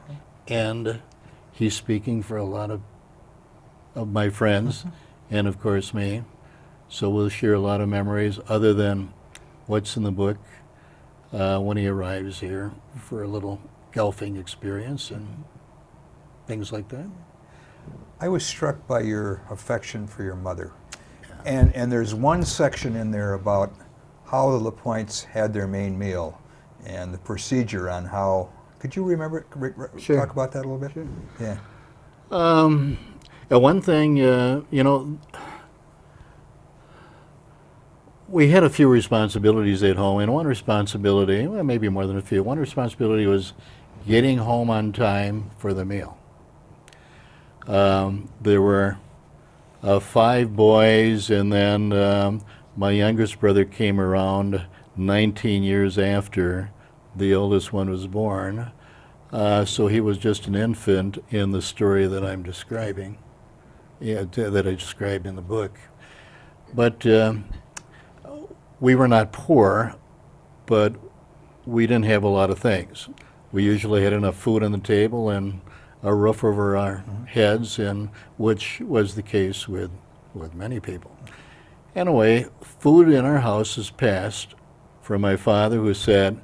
and he's speaking for a lot of my friends, and of course me. So we'll share a lot of memories other than what's in the book when he arrives here for a little golfing experience and things like that. I was struck by your affection for your mother. And there's one section in there about how the LaPoints had their main meal and the procedure on how, could you remember, Sure. talk about that a little bit? Sure. Yeah. One thing, we had a few responsibilities at home, and one responsibility, well, maybe more than a few, one responsibility was getting home on time for the meal. There were 5 boys, and then my youngest brother came around 19 years after the oldest one was born. So he was just an infant in the story that I'm describing, that I described in the book. But we were not poor, but we didn't have a lot of things. We usually had enough food on the table and a roof over our heads, and which was the case with many people. Anyway, food in our house is passed from my father, who sat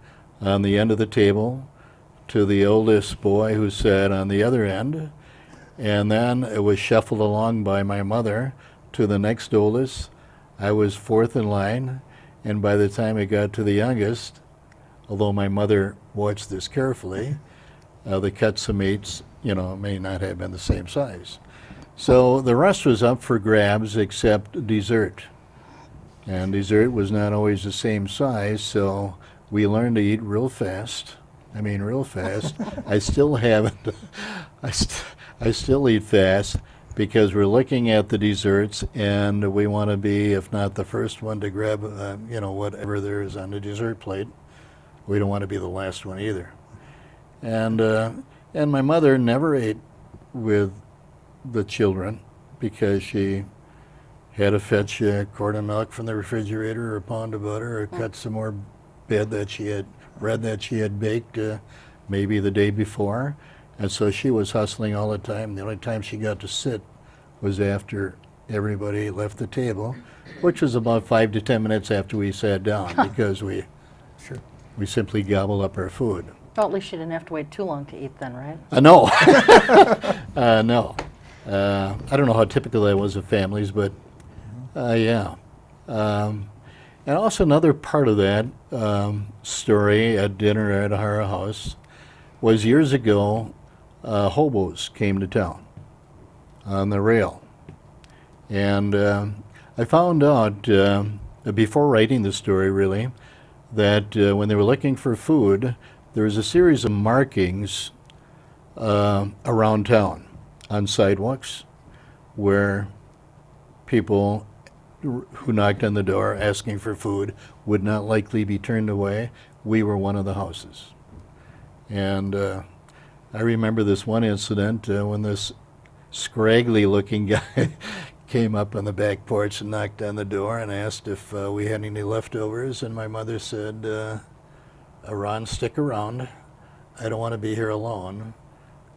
on the end of the table, to the oldest boy, who sat on the other end, and then it was shuffled along by my mother to the next oldest. I was 4th in line, and by the time it got to the youngest, although my mother watched this carefully, the cuts of meats, may not have been the same size. So the rest was up for grabs except dessert. And dessert was not always the same size, so we learned to eat real fast. I mean, real fast. I still haven't. I still eat fast because we're looking at the desserts, and we want to be, if not the first one to grab, whatever there is on the dessert plate. We don't want to be the last one either. And my mother never ate with the children because she had to fetch a quart of milk from the refrigerator or a pound of butter or cut some more bread that she had baked maybe the day before. And so she was hustling all the time. The only time she got to sit was after everybody left the table, which was about 5 to 10 minutes after we sat down because we simply gobbled up our food. Well, at least you didn't have to wait too long to eat then, right? No. No. I don't know how typical that was of families, but yeah. And also another part of that story at dinner at our house was years ago, hobos came to town on the rail. And I found out, before writing the story really, that when they were looking for food, there was a series of markings around town on sidewalks where people who knocked on the door asking for food would not likely be turned away. We were one of the houses. And I remember this one incident when this scraggly looking guy came up on the back porch and knocked on the door and asked if we had any leftovers, and my mother said, Ron, stick around. I don't want to be here alone.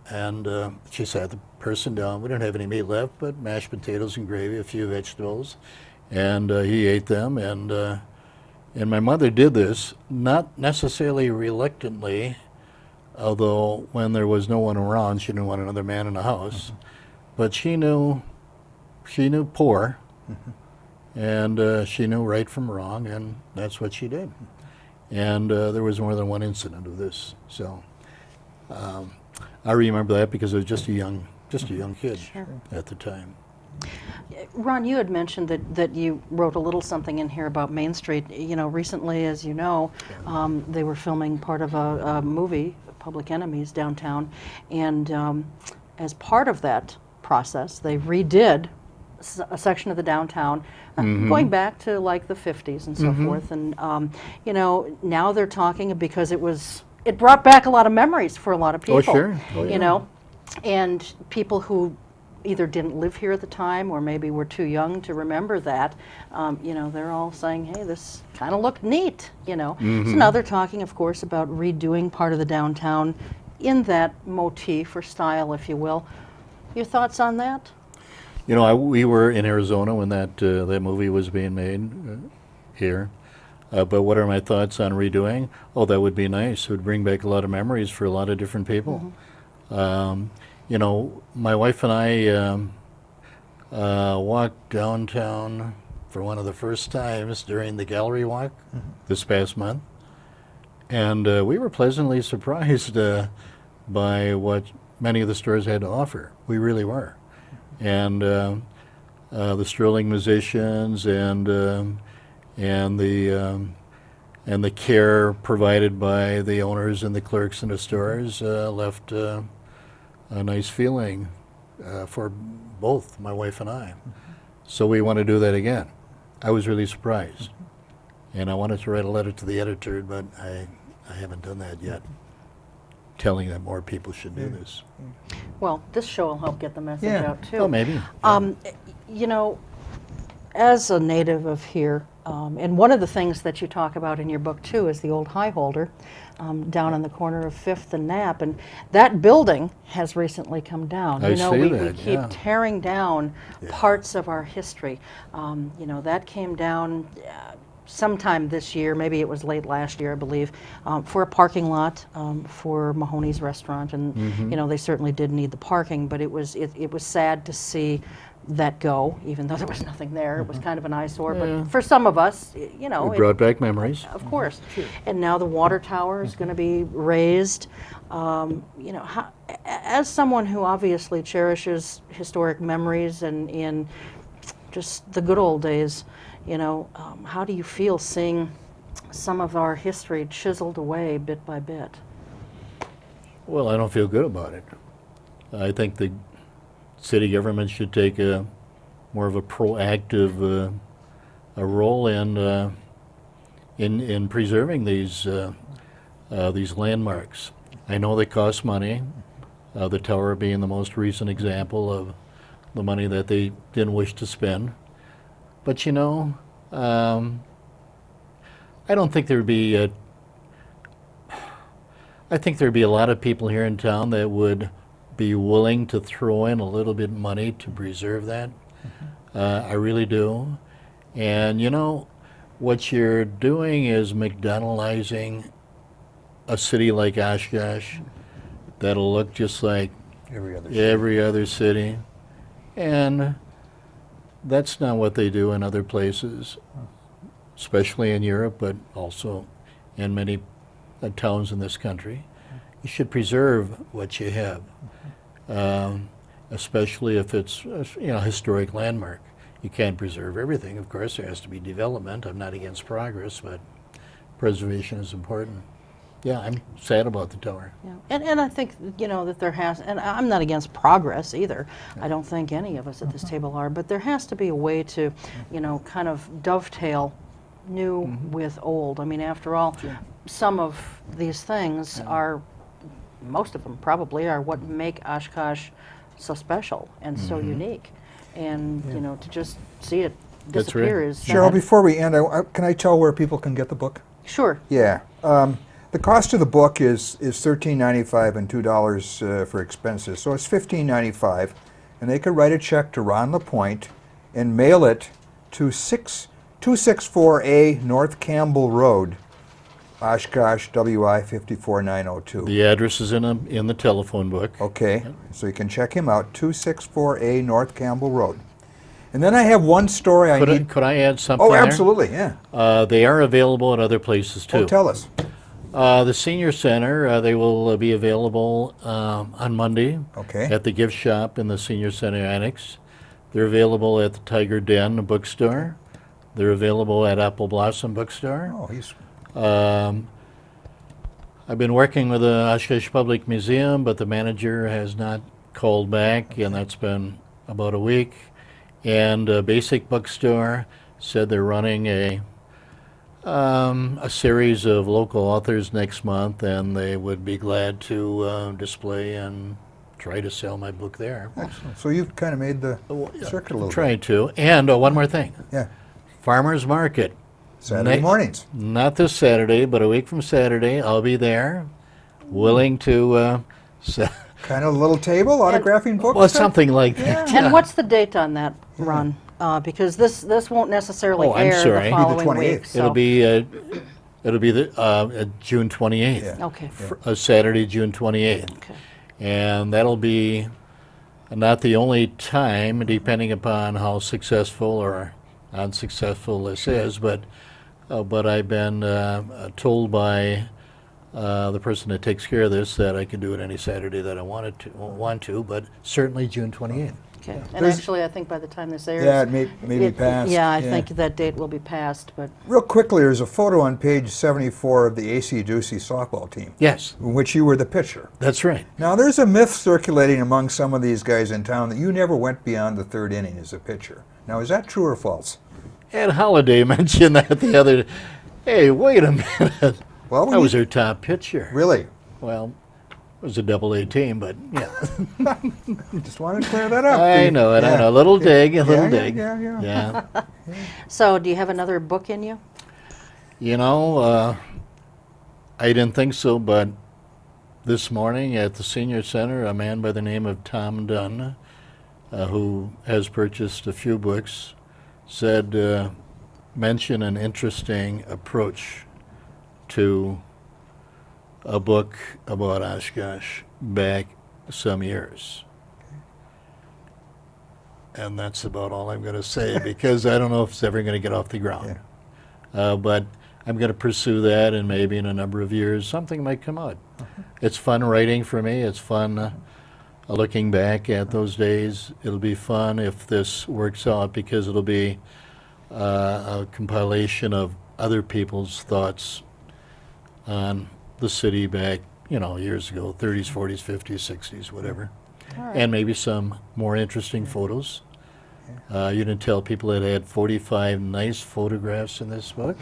And she sat the person down. We didn't have any meat left, but mashed potatoes and gravy, a few vegetables. And he ate them. And my mother did this, not necessarily reluctantly, although when there was no one around, she didn't want another man in the house. But she knew poor, and she knew right from wrong, and that's what she did. and there was more than one incident of this. So I remember that because I was just a young kid at the time. Ron, you had mentioned that you wrote a little something in here about Main Street. You know, recently, as you know, they were filming part of a movie, Public Enemies, downtown, and as part of that process, they redid a section of the downtown, going back to like the 50s and so forth. And you know, now they're talking because it brought back a lot of memories for a lot of people. Oh, sure. Oh, yeah. You know, and people who either didn't live here at the time or maybe were too young to remember that, you know, they're all saying, hey, this kind of looked neat, you know. So now they're talking, of course, about redoing part of the downtown in that motif or style, if you will. Your thoughts on that? You know, we were in Arizona when that movie was being made here. But what are my thoughts on redoing? Oh, that would be nice. It would bring back a lot of memories for a lot of different people. You know, my wife and I walked downtown for one of the first times during the gallery walk this past month. And we were pleasantly surprised by what many of the stores had to offer. We really were. And the strolling musicians and the care provided by the owners and the clerks in the stores left a nice feeling for both my wife and I. So we want to do that again. I was really surprised. And I wanted to write a letter to the editor, but I haven't done that yet, telling that more people should do this. Well, this show will help get the message out too. Oh, maybe. You know, as a native of here, and one of the things that you talk about in your book too is the old high holder down on the corner of 5th and Knapp, and that building has recently come down. I see we that, keep tearing down parts of our history. You know, that came down sometime this year, maybe it was late last year, I believe, for a parking lot for Mahoney's restaurant, and you know, they certainly did need the parking, but it was sad to see that go, even though there was nothing there. It was kind of an eyesore, but for some of us, you know, it brought back memories. Of course. And now the water tower is going to be raised. You know, as someone who obviously cherishes historic memories and in just the good old days, you know, how do you feel seeing some of our history chiseled away bit by bit? Well, I don't feel good about it. I think the city government should take more of a proactive a role in preserving these landmarks. I know they cost money. The tower being the most recent example of the money that they didn't wish to spend. But you know, I don't think there'd be I think there'd be a lot of people here in town that would be willing to throw in a little bit of money to preserve that. I really do. And you know, what you're doing is McDonaldizing a city like Oshkosh that'll look just like every other city. And that's not what they do in other places, especially in Europe, but also in many towns in this country. You should preserve what you have, especially if it's a historic landmark. You can't preserve everything, of course. There has to be development. I'm not against progress, but preservation is important. Yeah, I'm sad about the tower. Yeah, and I think, you know, that there has, and I'm not against progress either. I don't think any of us at this table are, but there has to be a way to, you know, kind of dovetail new with old. I mean, after all, some of these things are, most of them probably, are what make Oshkosh so special and so unique. And, you know, to just see it disappear is... Cheryl, before we end, can I tell where people can get the book? Sure. Yeah. The cost of the book is $13.95 and $2 for expenses, so it's $15.95, and they could write a check to Ron LaPoint and mail it to 264A North Campbell Road, Oshkosh, WI 54902. The address is in the telephone book. Okay, so you can check him out, 264A North Campbell Road. And then I have one story I need. Could I add something Oh, there? absolutely, yeah. They are available at other places too. Oh, tell us. The Senior Center, they will be available on Monday Okay. at the gift shop in the Senior Center Annex. They're available at the Tiger Den bookstore. They're available at Apple Blossom bookstore. Oh, he's. I've been working with the Oshkosh Public Museum, but the manager has not called back, and that's been about a week. And Basic Bookstore said they're running a series of local authors next month, and they would be glad to display and try to sell my book there. Excellent. So you've kind of made the circuit a little Trying to. And one more thing. bit. Yeah. Farmers Market. Saturday mornings. Not this Saturday, but a week from Saturday, I'll be there, willing to Kind of a little table, autographing books. well, something like that. And what's the date on that, Ron? Because this won't necessarily Oh, I'm air sorry. the following 28th. week. So. It'll be the June 28th. Yeah. Okay. Saturday, June 28th. Okay. And that'll be not the only time, depending upon how successful or unsuccessful this is, but I've been told by the person that takes care of this that I can do it any Saturday that I want to, but certainly June 28th. Okay. And actually, I think by the time this airs, Yeah, it may be passed. Yeah, I think that date will be passed. But Real quickly, there's a photo on page 74 of the AC Ducey softball team, Yes, in which you were the pitcher. that's right. Now, there's a myth circulating among some of these guys in town that you never went beyond the third inning as a pitcher. Now, is that true or false? Ed Holliday mentioned that the other day. Hey, wait a minute. Well, I was their top pitcher. Really? Well, it was a double-A team, but yeah. Just want to clear that up. I know it. I know. A little dig, a little yeah, dig. yeah. Yeah. so, do you have another book in you? You know, I didn't think so, but this morning at the Senior Center, a man by the name of Tom Dunn, who has purchased a few books, said, mention an interesting approach to a book about Oshkosh back some years. And that's about all I'm going to say because I don't know if it's ever going to get off the ground. Yeah. But I'm going to pursue that, and maybe in a number of years something might come out. It's fun writing for me. It's fun looking back at those days. It'll be fun if this works out because it'll be a compilation of other people's thoughts on the city back, years ago, 30s, 40s, 50s, 60s, whatever. Right. And maybe some more interesting photos. You didn't tell people that had 45 nice photographs in this book.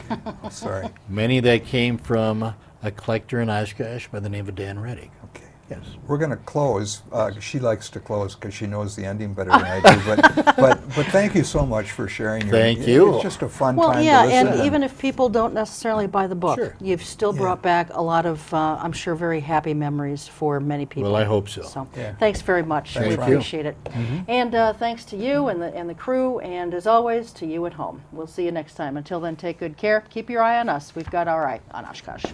Sorry. Many that came from a collector in Oshkosh by the name of Dan Reddick. Okay. Yes. We're going to close. She likes to close because she knows the ending better than I do. But thank you so much for sharing. Thank you. It's just a fun Well, time yeah, to listen. and even if people don't necessarily buy the book, Sure. you've still brought back a lot of, I'm sure, very happy memories for many people. Well, I hope so. Yeah. Thanks very much. Thanks, we Ron. appreciate it. And thanks to you and the crew, and as always, to you at home. We'll see you next time. Until then, take good care. Keep your eye on us. We've got our eye on Oshkosh.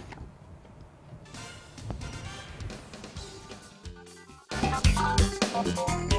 Thank you.